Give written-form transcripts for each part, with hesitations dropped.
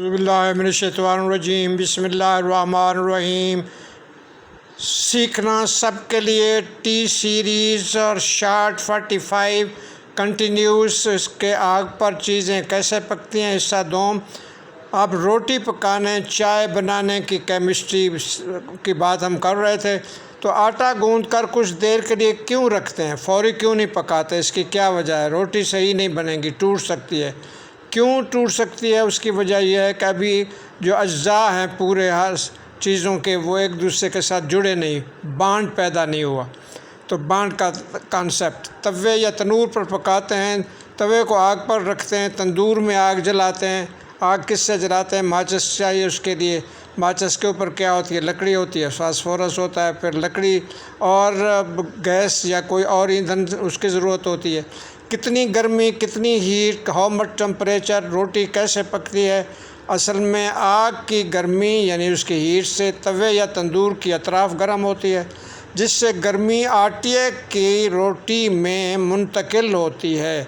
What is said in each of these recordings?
اعوذ باللہ من الشیطان الرجیم، بسم اللہ الرحمن الرحیم۔ سیکھنا سب کے لیے ٹی سیریز اور شارٹ 45 کنٹینیوس، اس کے آگ پر چیزیں کیسے پکتی ہیں، حصہ دوم۔ اب روٹی پکانے، چائے بنانے کی کیمسٹری کی بات ہم کر رہے تھے۔ تو آٹا گوندھ کر کچھ دیر کے لیے کیوں رکھتے ہیں، فوری کیوں نہیں پکاتے، اس کی کیا وجہ ہے؟ روٹی صحیح نہیں بنے گی، ٹوٹ سکتی ہے۔ کیوں ٹوٹ سکتی ہے؟ اس کی وجہ یہ ہے کہ ابھی جو اجزاء ہیں پورے ہر چیزوں کے، وہ ایک دوسرے کے ساتھ جڑے نہیں، بانڈ پیدا نہیں ہوا۔ تو بانڈ کا کانسیپٹ، توے یا تنور پر پکاتے ہیں، توے کو آگ پر رکھتے ہیں، تندور میں آگ جلاتے ہیں۔ آگ کس سے جلاتے ہیں؟ ماچس چاہیے اس کے لیے۔ ماچس کے اوپر کیا ہوتی ہے؟ لکڑی ہوتی ہے، فاسفورس ہوتا ہے، پھر لکڑی اور گیس یا کوئی اور ایندھن اس کی ضرورت ہوتی ہے۔ کتنی گرمی، کتنی ہیٹ، ہاؤ مچ ٹمپریچر، روٹی کیسے پکتی ہے؟ اصل میں آگ کی گرمی یعنی اس کی ہیٹ سے توے یا تندور کی اطراف گرم ہوتی ہے، جس سے گرمی آٹے کی روٹی میں منتقل ہوتی ہے۔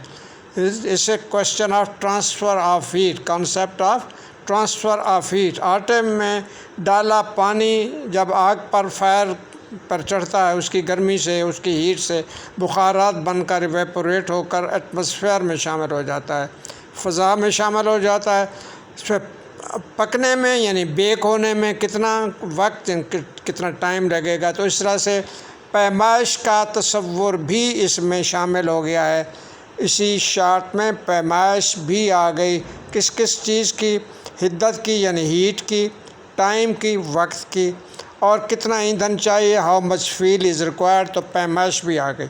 اسے question of transfer of heat, concept of transfer of heat. آٹے میں ڈالا پانی جب آگ پر فائر پر چڑھتا ہے، اس کی گرمی سے، اس کی ہیٹ سے بخارات بن کر ایویپوریٹ ہو کر ایٹماسفیئر میں شامل ہو جاتا ہے، فضا میں شامل ہو جاتا ہے۔ اس پہ پکنے میں یعنی بیک ہونے میں کتنا وقت، کتنا ٹائم لگے گا۔ تو اس طرح سے پیمائش کا تصور بھی اس میں شامل ہو گیا ہے۔ اسی شارٹ میں پیمائش بھی آ گئی، کس کس چیز کی؟ حدت کی یعنی ہیٹ کی، ٹائم کی وقت کی، اور کتنا ایندھن چاہیے، how much fuel is required, تو پیمائش بھی آ گئی۔